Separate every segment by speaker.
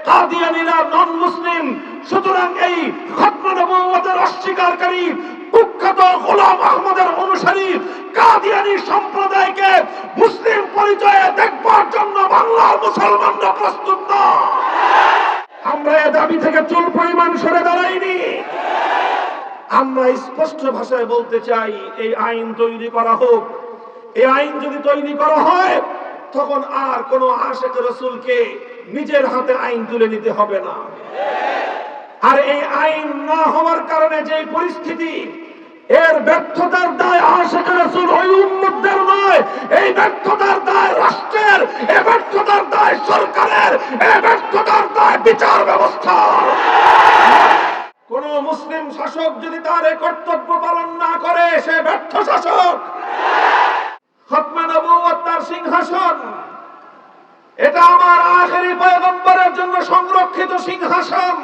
Speaker 1: কাদিয়ানীরা নন মুসলিম। সুতরাং এই খতমে নবুওয়াতের অস্বীকারী কুখ্যাত গোলাম আহমদের অনুসারী কাদিয়ানী সম্প্রদায়কে মুসলিম পরিচয়ে দেখবার জন্য বাংলার মুসলমানরা প্রস্তুত না। আমরা এ দাবি থেকে চুল পরিমাণ সরে দাঁড়াইনি। আমরা স্পষ্ট ভাষায় বলতে চাই, এই আইন তৈরি করা হোক। এই আইন যদি তৈরি করা হয়, তখন আর কোন আশিক রাসূলকে নিজের হাতে আইন তুলে নিতে হবে না। আর এই আইন না হওয়ার কারণে যে পরিস্থিতি, এর ব্যর্থতার দায় আশিক রাসূল ওই উম্মতদের নয়। এই ব্যর্থতার দায় রাষ্ট্রের, এই ব্যর্থতার দায় সরকারের, এই ব্যর্থতার দায় বিচার ব্যবস্থা। কোন মুসলিম শাসক যদি তার এই কর্তব্য পালন না করে, সে ব্যর্থ শাসক। খতমে নবুওয়াত তার সিংহাসন, এটা আমার আখেরি পয়গম্বরের জন্য সংরক্ষিত সিংহাসন।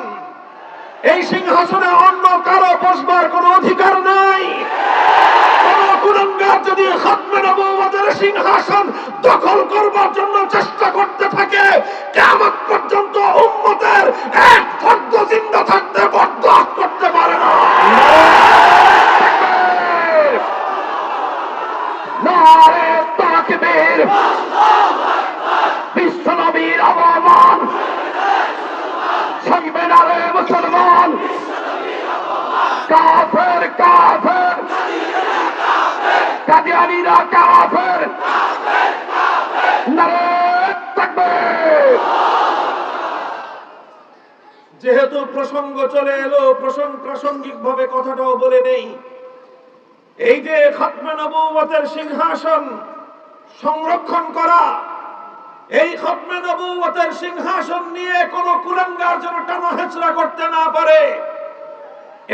Speaker 1: এই সিংহাসনে অন্য কারো বসবার কোনো অধিকার নাই। কোন কুলাঙ্গার যদি খতমে নবুওয়াতের সিংহাসন দখল করবার জন্য চেষ্টা করতে থাকে, কিয়ামত পর্যন্ত উম্মতের এক ফর্দ জিন্দা থাকতে বরদাস্ত করতে পারে না। নারে তাকবীর, বিশ্ব নবীর আহ্বান, শুনবে না রে মুসলমান। কাফের কাফের, কাদিয়ানীরা কাফের, নারে তাকবীর। যেহেতু প্রসঙ্গ চলে এলো, প্রাসঙ্গিক ভাবে কথাটাও বলে নেই। এই যে খতমে নবুওয়াতের সিংহাসন সংরক্ষণ করা, এই খতমে নবুওয়াতের সিংহাসন নিয়ে কোন কুলাঙ্গার যেন টানা হেচড়া করতে না পারে,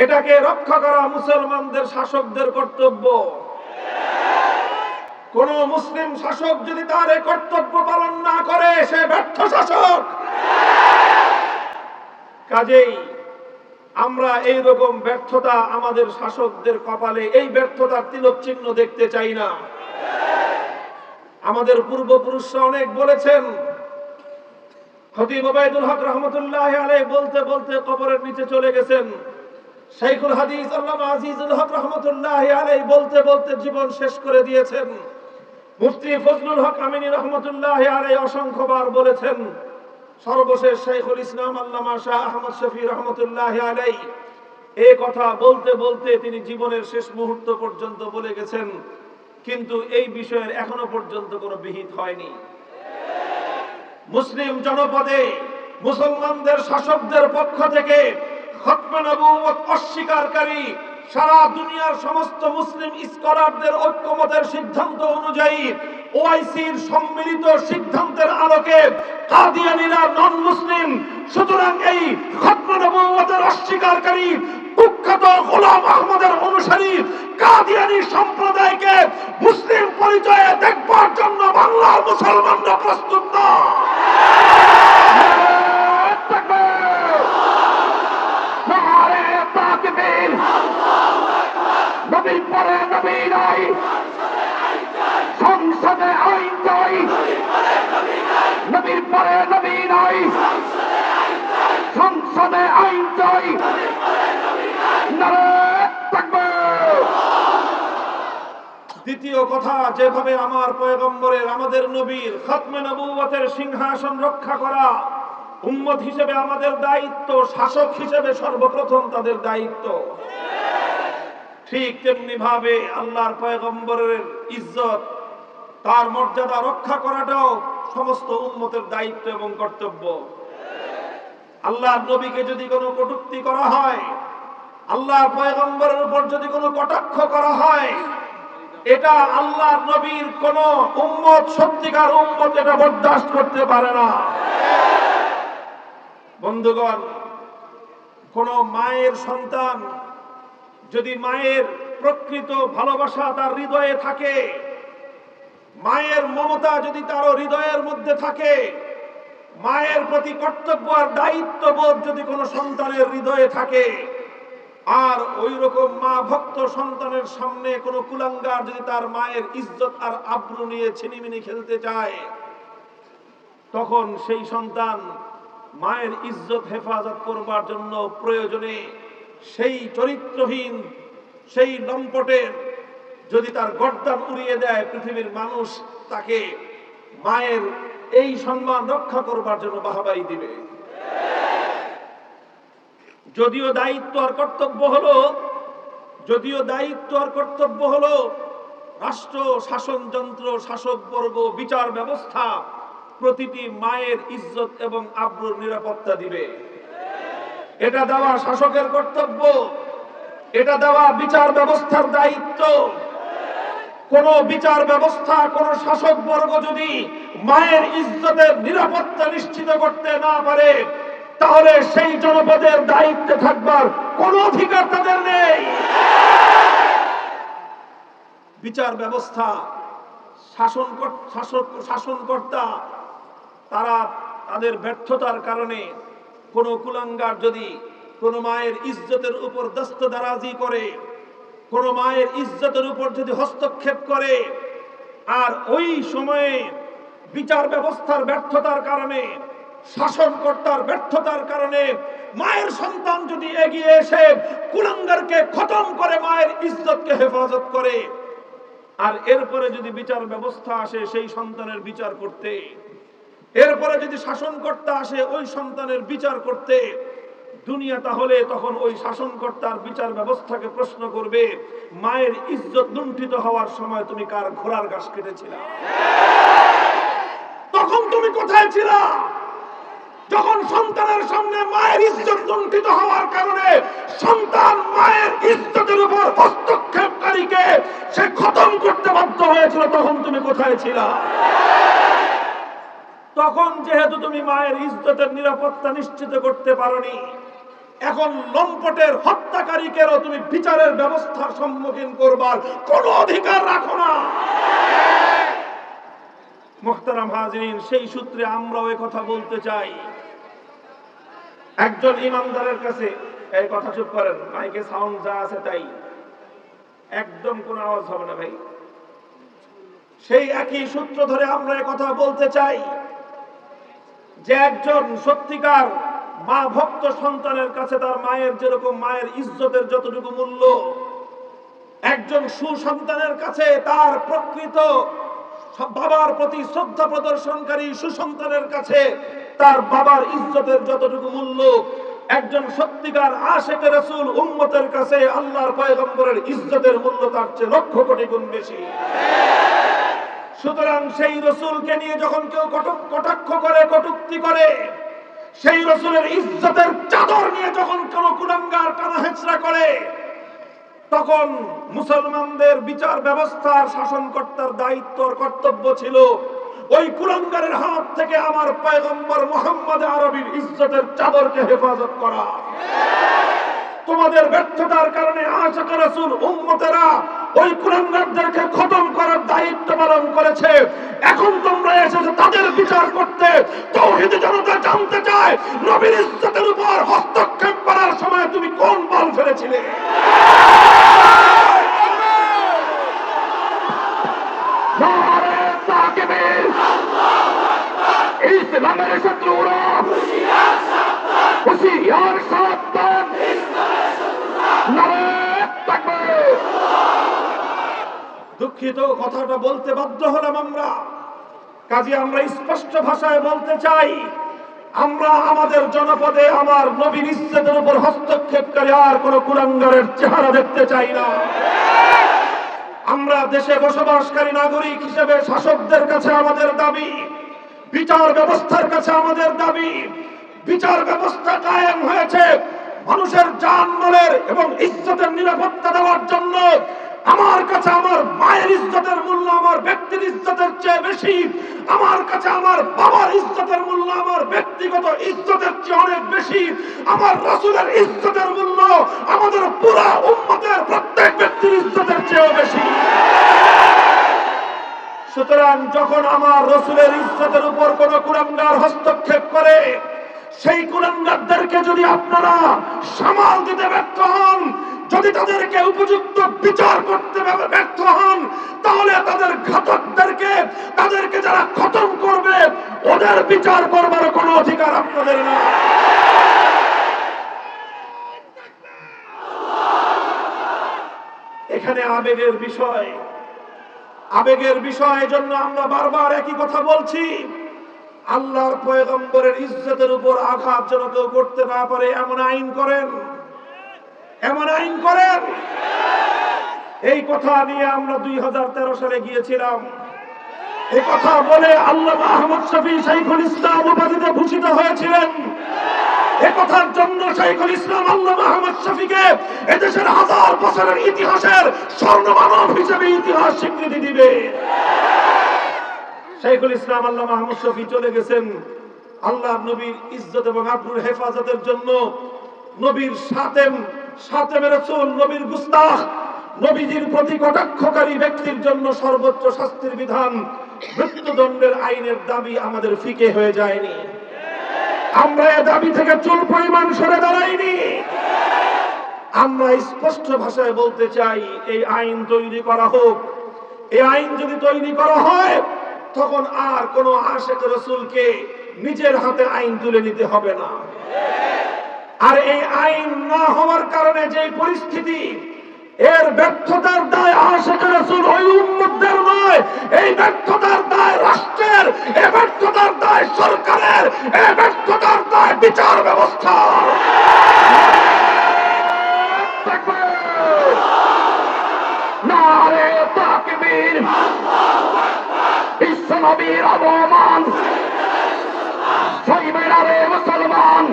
Speaker 1: এটাকে রক্ষা করা মুসলমানদের শাসকদের কর্তব্য। কোন মুসলিম শাসক যদি তার এই কর্তব্য পালন না করে, সে ব্যর্থ শাসক। কাজেই আমরা এই রকম ব্যর্থতা আমাদের শাসকদের কপালে, এই ব্যর্থতার তিলক চিহ্ন দেখতে চাই না। আমাদের পূর্বপুরুষরা অনেক বলেছেন। খতিব ওবায়দুল হক রহমতুল্লাহ আলাইহি বলতে বলতে কবরের নিচে চলে গেছেন। শাইখুল হাদিস আল্লামা আজিজুল হক রহমতুল্লাহ আলাইহি বলতে বলতে জীবন শেষ করে দিয়েছেন। মুফতি ফজলুল হক আমিনী রহমতুল্লাহ আলাইহি অসংখ্যবার বলেছেন। সর্বশেষ শাইখুল ইসলাম আল্লামা শাহ আহমদ শফি রহমতুল্লাহ আলাইহি এই কথা বলতে বলতে তিনি জীবনের শেষ মুহূর্ত পর্যন্ত বলে গেছেন, কিন্তু এই বিষয়ের এখনো পর্যন্ত কোনো বিহিত হয়নি। মুসলিম জনপদে মুসলমানদের শাসকদের পক্ষ থেকে খতমে নবুওয়াত অস্বীকারী সারা দুনিয়ার সমস্ত মুসলিম স্কলারদের ঐক্যমতের সিদ্ধান্ত অনুযায়ী, ওআইসির সম্মিলিত সিদ্ধান্তের আলোকে কাদিয়ানীরা নন মুসলিম। সুতরাং এই খতমে নবুওয়াতের অস্বীকারী কুখ্যাত গোলাম আহমদের অনুসারী কাদিয়ানী সম্প্রদায়কে মুসলিম পরিচয়ে দেখবার জন্য বাংলার মুসলমানরা প্রস্তুত না। নবীর পরে নবী নাই, সংসদে আইন চাই। নবীর পরে নবী নাই, সংসদে আইন চাই। নারে তাকবীর। দ্বিতীয় কথা, যেভাবে আমার পয়গম্বরের, আমাদের নবীর খতমে নবুওয়াতের সিংহাসন রক্ষা করা উম্মত হিসেবে আমাদের দায়িত্ব, শাসক হিসেবে সর্বপ্রথম তাদের দায়িত্ব, ঠিক তেমনি ভাবে আল্লাহর পয়গম্বরের ইজ্জত, তার মর্যাদা রক্ষা করাটাও সমস্ত উম্মতের দায়িত্ব এবং কর্তব্য। আল্লাহর নবীকে যদি কোনো কটূক্তি করা হয়, আল্লাহর পয়গম্বরের উপর যদি কোনো কটাক্ষ করা হয়, এটা আল্লাহর নবীর কোন উম্মত, সত্যিকার উম্মত এটা বরদাস্ত করতে পারে না। বন্ধুগণ, কোন মায়ের সন্তান যদি মায়ের প্রকৃত ভালোবাসা তার হৃদয়ে থাকে, মায়ের মমতা যদি তার হৃদয়ের মধ্যে থাকে, মায়ের প্রতি কর্তব্য আর দায়িত্ববোধ যদি কোনো সন্তানের হৃদয়ে থাকে, আর ওই রকম মা ভক্ত সন্তানের সামনে কোনো কুলাঙ্গার যদি তার মায়ের ইজ্জত আর আব্রু নিয়ে ছিনিমিনি খেলতে চায়, তখন সেই সন্তান মায়ের ইজ্জত হেফাজত করবার জন্য প্রয়োজনে সেই চরিত্রহীন, সেই লম্পটের যদি তার গর্দান উড়িয়ে দেয়, পৃথিবীর মানুষ তাকে মায়ের এই সম্মান রক্ষা করবার জন্য বাহাবাই দিবে। যদিও দায়িত্ব আর কর্তব্য হলো রাষ্ট্র, শাসনযন্ত্র, শাসকবর্গ, বিচার ব্যবস্থা প্রতিটি মায়ের ইজ্জত এবং আব্রুর নিরাপত্তা দিবে। এটা দেওয়া শাসকের কর্তব্য, এটা দেওয়া বিচার ব্যবস্থার দায়িত্ব। কোন বিচার ব্যবস্থা, কোন শাসকবর্গ যদি মায়ের ইজ্জতের নিরাপত্তা নিশ্চিত করতে না পারে, তাহলে সেই জনপদের দায়িত্বে থাকবার কোন অধিকার তাদের নেই। বিচার ব্যবস্থা, শাসনকর্তা তারা তাদের ব্যর্থতার কারণে কোন কুলাঙ্গার যদি কোন মায়ের ইজ্জতের উপর দস্তদারাজি করে, কোন মায়ের ইজ্জতের উপর যদি হস্তক্ষেপ করে, আর ওই সময়ে বিচার ব্যবস্থার ব্যর্থতার কারণে, শাসনকর্তার ব্যর্থতার কারণে মায়ের সন্তান যদি এগিয়ে এসে কুলাঙ্গারকে খতম করে মায়ের ইজ্জতকে হেফাজত করে, আর এরপরে যদি বিচার ব্যবস্থা আসে সেই সন্তানের বিচার করতে, এরপরে যদি শাসনকর্তা আসে ওই সন্তানের বিচার করতে, দুনিয়া তাহলে তখন ওই শাসনকর্তার বিচার ব্যবস্থাকে প্রশ্ন করবে, মায়ের ইজ্জত লুণ্ঠিত হওয়ার সময় তুমি কার ঘোড়ার ঘাস কেটেছিলা? তখন তুমি কোথায় ছিলা? যখন সন্তানের সামনে মায়ের ইজ্জত লুণ্ঠিত হওয়ার কারণে সন্তান মায়ের ইজ্জতের উপর হস্তক্ষেপকারীকে সে খতম করতে বাধ্য হয়েছিল, তখন তুমি কোথায় ছিলা? তখন যেহেতু তুমি মায়ের ইজ্জতের নিরাপত্তা নিশ্চিত করতে পারোনি, এখন লম্পটের হত্যাকারীকেও তুমি বিচারের ব্যবস্থার সম্মুখীন করবার কোন অধিকার রাখো না। মুহতারাম হাজিরিন, সেই সূত্রে আমরাও এই কথা বলতে চাই, একজন ইমানদারের কাছে, এই কথা চুপ করেন, মাইকে সাউন্ড যা আছে তাই, একদম কোনো আওয়াজ হবে না ভাই। সেই একই সূত্র ধরে আমরা এই কথা বলতে চাই যে একজন সত্যিকার মা ভক্ত সন্তানের কাছে তার মায়ের যেরকম মায়ের ইজ্জতের যতটুকু মূল্য, একজন সুসন্তানের কাছে তার প্রকৃত বাবার প্রতি শ্রদ্ধা প্রদর্শনকারী সুসন্তানের কাছে তার বাবার ইজ্জতের যতটুকু মূল্য, একজন সত্যিকার আশিকে রাসূল উম্মতের কাছে আল্লাহর পয়গম্বরের ইজ্জতের মূল্য তার চেয়ে লক্ষ কোটি গুণ বেশি। সুতরাং সেই রাসূলকে নিয়ে যখন কেউ কটাক্ষ করে, কটূক্তি করে, সেই রাসূলের ইজ্জতের চাদর নিয়ে যখন কোন কুলাঙ্গার টানা হেঁচড়া করে, তখন মুসলমানদের বিচার ব্যবস্থার শাসনকর্তার দায়িত্ব কর্তব্য ছিল ওই কুলাঙ্গারের হাত থেকে আমার পয়গম্বর মুহাম্মদ আরবীর ইজ্জতের চাদরকে হেফাজত করা। তোমাদের ব্যর্থতার কারণে আশিকে রাসূল উম্মতেরা ওই কুলাঙ্গারদেরকে খতম করার দায়িত্ব পালন করেছে। এখন তোমরা এসেছো তাদের বিচার করতে। তাওহীদি জনতা জানতে চায়, নবীর ইজ্জতের উপর হস্তক্ষেপ করার সময় তুমি কোন বল ফেলেছিলে? নারে তাকবীর! ইসলামের শত্রুরা হুঁশিয়ার সাবধান! নারে তাকবীর! দুঃখিত, কথাটা বলতে বাধ্য হলাম আমরা। কাজে আমরা স্পষ্ট ভাষায় বলতে চাই, আমরা আমাদের জনপদে আমার নবীর ইজ্জতের উপর হস্তক্ষেপকারী আর কোন কুলাঙ্গারের চেহারা দেখতে চাই না। আমরা দেশে বসবাসকারী নাগরিক হিসেবে শাসকদের কাছে আমাদের দাবি, বিচার ব্যবস্থার কাছে আমাদের দাবি, বিচার ব্যবস্থা কায়েম হয়েছে মানুষের জান-মালের এবং ইজ্জতের নিরাপত্তা দেওয়ার জন্য। আমার কাছে আমার মায়ের ইজ্জতের মূল্য আমার ব্যক্তির ইজ্জতের চেয়ে বেশি। আমার কাছে আমার বাবার ইজ্জতের মূল্য আমার ব্যক্তিগত ইজ্জতের চেয়ে অনেক বেশি। আমার রাসূলের ইজ্জতের মূল্য আমাদের পুরো উম্মতের প্রত্যেক ব্যক্তির ইজ্জতের চেয়েও বেশি। সুতরাং যখন আমার রাসূলের ইজ্জতের উপর কোন কুলাঙ্গার হস্তক্ষেপ করে, সেই কুলাঙ্গারদেরকে যদি আপনারা সামাল দিতে ব্যর্থ হন, যদি তাদেরকে উপযুক্ত বিচার করতে ব্যর্থ হন, তাহলে তাদের ঘাতকদেরকে, তাদেরকে যারা খতম করবে, ওদের বিচার করবার কোনো অধিকার আপনাদের না। এখানে আবেগের বিষয়, আবেগের বিষয় জন্য আমরা বারবার একই কথা বলছি। আল্লাহর পয়গম্বরের ইজ্জতের উপর আঘাত যেন কেউ করতে না পারে এমন আইন করেন, এমন আইন করেন। এই কথা নিয়ে আমরা 2013 সালে গিয়েছিলাম। এই কথা বলে আল্লামা আহমদ শফী শাইখুল ইসলাম উপাধিতে ভূষিত হয়েছিলেন। এই কথার জন্য শাইখুল ইসলাম আল্লামা আহমদ শফীকে এদেশের 1000 বছরের ইতিহাসের স্বর্ণমানব হিসেবে ইতিহাস স্বীকৃতি দিবে। শাইখুল ইসলাম আল্লামা আহমদ শফী চলে গেছেন আল্লাহর নবীর ইজ্জত এবং আবরুর হেফাজতের জন্য। নবীর সাতেমের রাসূল, নবীর গুস্তাখ, নবীজির প্রতি কটাক্ষকারী ব্যক্তির জন্য সর্বোচ্চ শাস্তির বিধান মৃত্যুদণ্ডের আইনের দাবি আমাদের ফিকে হয়ে যায়নি। আমরা এই দাবি থেকে চুল পরিমাণ সরে দাঁড়াইনি। আমরা স্পষ্ট ভাষায় বলতে চাই, এই আইন তৈরি করা হোক। এই আইন যদি তৈরি করা হয়, তখন আর কোন আশিক রাসূলকে নিজের হাতে আইন তুলে নিতে হবে না। আর এই আইন না হওয়ার কারণে যে পরিস্থিতি, এর ব্যর্থতার দায় আশিক রাসূল ওই উম্মতদের নয়, এই ব্যর্থতার দায় রাষ্ট্রের, এই ব্যর্থতার দায় সরকারের, এই ব্যর্থতার দায় বিচার ব্যবস্থা। নারে তাকবীর, বিশ্ব নবীর অবমান, জয় মেরারে মুসলমান,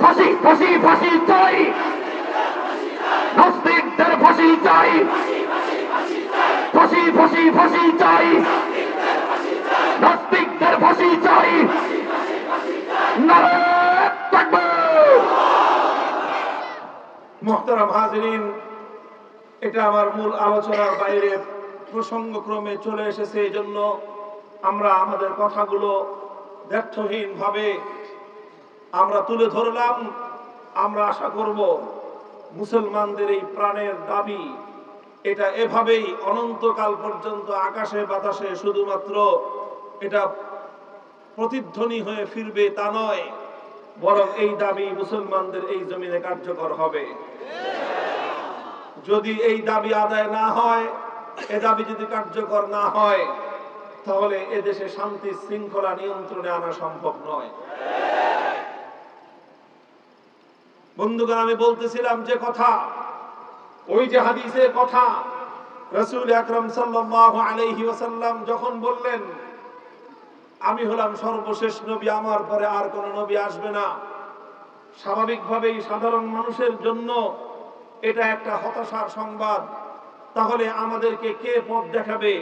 Speaker 1: ফাঁসি ফাঁসি ফাঁসি চাই, নাস্তিকদের ফাঁসি চাই, ফাঁসি ফাঁসি ফাঁসি চাই, নাস্তিকদের ফাঁসি চাই। নারে তাকবীর। মুহতারাম হাজিরিন, এটা আমার মূল আলোচনার বাইরে প্রসঙ্গক্রমে চলে এসেছে। এই জন্য আমরা আমাদের কথাগুলো ব্যর্থহীন ভাবে আমরা তুলে ধরলাম। আমরা আশা করব মুসলমানদের এই প্রাণের দাবি, এটা এভাবেই অনন্তকাল পর্যন্ত আকাশে বাতাসে শুধুমাত্র এটা প্রতিধ্বনি হয়ে ফিরবে তা নয়, বরং এই দাবি মুসলমানদের এই জমিনে কার্যকর হবে। যদি এই দাবি আদায় না হয়, এ দাবি যদি কার্যকর না হয়, তাহলে এদেশে শান্তি শৃঙ্খলা নিয়ন্ত্রণে আনা সম্ভব নয়। বন্ধুগণ, আমি বলতেছিলাম যে কথা, ওই যে হাদিসের কথা, রাসূল আকরাম সাল্লাল্লাহু আলাইহি ওয়াসাল্লাম যখন বললেন, আমি হলাম সর্বশেষ নবী, আমার পরে আর কোন নবী আসবে না। স্বাভাবিকভাবেই সাধারণ মানুষের জন্য এটা একটা হতাশার সংবাদ। তাহলে আমাদেরকে কে পথ দেখাবে?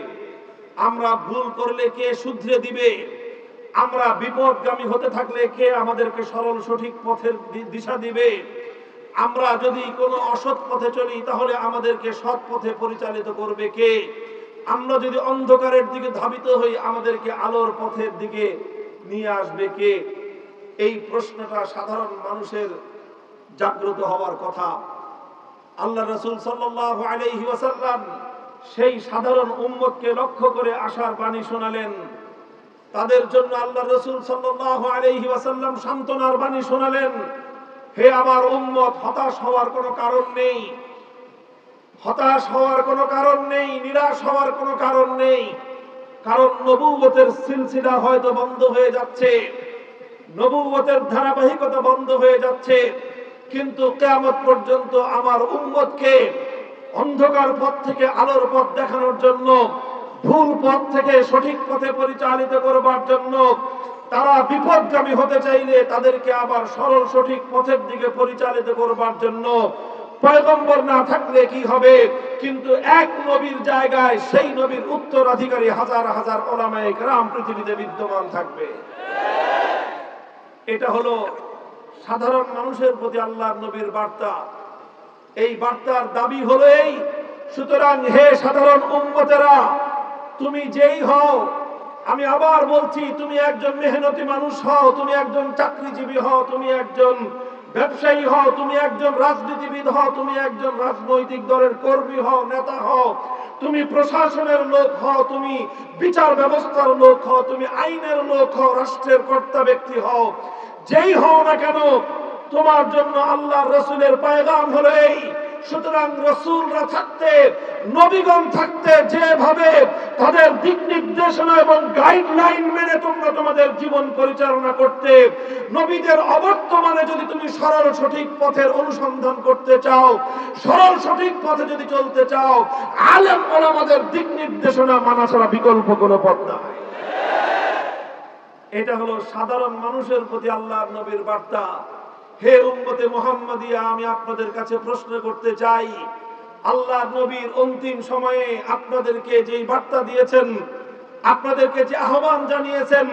Speaker 1: আমরা ভুল করলে কে শুধরে দিবে? আমরা বিপদগামী হতে থাকলে কে আমাদেরকে সরল সঠিক পথের দিশা দিবে? আমরা যদি কোনো অসৎ পথে চলি, তাহলে আমাদেরকে সৎ পথে পরিচালিত করবে কে? আমরা যদি অন্ধকারের দিকে ধাবিত হই, আমাদেরকে আলোর পথের দিকে নিয়ে আসবে কে? এই প্রশ্নটা সাধারণ মানুষের জাগ্রত হওয়ার কথা। আল্লাহ রাসূল সাল্লাল্লাহু আলাইহি ওয়াসাল্লাম সেই সাধারণ উম্মতকে লক্ষ্য করে আশার বাণী শোনালেন। তাদের জন্য আল্লাহ রাসূল সাল্লাল্লাহু আলাইহি ওয়াসাল্লাম সান্ত্বনার বাণী শোনালেন, হে আমার উম্মত, হতাশ হওয়ার কোনো কারণ নেই, হতাশ হওয়ার কোনো কারণ নেই, নিরাশ হওয়ার কোনো কারণ নেই। কারণ নবুয়তের সিলসিলা হয়তো বন্ধ হয়ে যাচ্ছে, নবুয়তের ধারাবাহিকতা বন্ধ হয়ে যাচ্ছে, কিন্তু কিয়ামত পর্যন্ত আমার উম্মতকে অন্ধকার পথ থেকে আলোর পথ দেখানোর জন্য, ভুল পথ থেকে সঠিক পথে পরিচালিত করবার জন্য, তারা বিপদগামী হতে চাইলে তাদেরকে আবার সরল সঠিক পথের দিকে পরিচালিত করবার জন্য পয়গম্বর না থাকলে কি হবে? কিন্তু এক নবীর জায়গায় সেই নবীর উত্তরাধিকারী হাজার হাজার উলামায়ে কেরাম পৃথিবীতে বিদ্যমান থাকবে। এটা হলো সাধারণ মানুষের প্রতি আল্লাহর নবীর বার্তা। এই বার্তার দাবি হলো এই, সুতরাং হে সাধারণ উম্মতেরা, তুমি যেই হও, আমি আবার বলছি, তুমি একজন মেহনতি মানুষ হও, তুমি একজন চাকরিজীবী হও, তুমি একজন ব্যবসায়ী হও, তুমি একজন রাজনীতিবিদ হও, তুমি একজন রাজনৈতিক দলের কর্মী হও, নেতা হও, তুমি প্রশাসনের লোক হও, তুমি বিচার ব্যবস্থার লোক হও, তুমি আইনের লোক হও, রাষ্ট্রের কর্তা ব্যক্তি হও, যেই হও না কেন, তোমার জন্য আল্লাহর রাসূলের পয়গাম হলো এই। সুতরাং রাসূলরা থাকতে, নবীগণ থাকতে যেভাবে তাদের দিক নির্দেশনা এবং গাইডলাইন মেনে তোমরা তোমাদের জীবন পরিচালনা করতে, নবীদের অবর্তমানে যদি তুমি সরল সঠিক পথের অনুসন্ধান করতে চাও, সরল সঠিক পথে যদি চলতে চাও, আলেম ওলামাদের দিক নির্দেশনা মানা ছাড়া বিকল্প কোনো পথ নাই। এটা হলো সাধারণ মানুষের প্রতি আল্লাহর নবীর বার্তা। হে উম্মতে মুহাম্মাদিয়া, আমি আপনাদের কাছে প্রশ্ন করতে চাই, আল্লাহর নবীর অন্তিম সময়ে আপনাদেরকে যেই বার্তা দিয়েছেন, আপনাদেরকে যে আহ্বান জানিয়েছেন,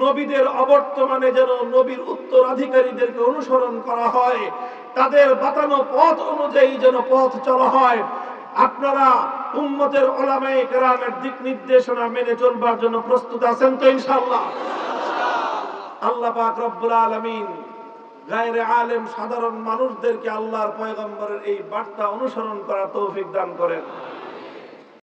Speaker 1: নবীদের অবর্তমানে যেন নবীর উত্তরাধিকারীদেরকে অনুসরণ করা হয়, তাদের বাতানো পথ অনুযায়ী যেন পথ চলা হয়, আপনারা উম্মতের উলামায়ে কেরামের দিক নির্দেশনা মেনে চলবার জন্য প্রস্তুত আছেন তো ইনশাআল্লাহ? আল্লাহ পাক রব্বুল আলামিন গায়রে আলেম সাধারণ মানুষদেরকে আল্লাহর পয়গম্বরের এই বার্তা অনুসরণ করার তৌফিক দান করেন।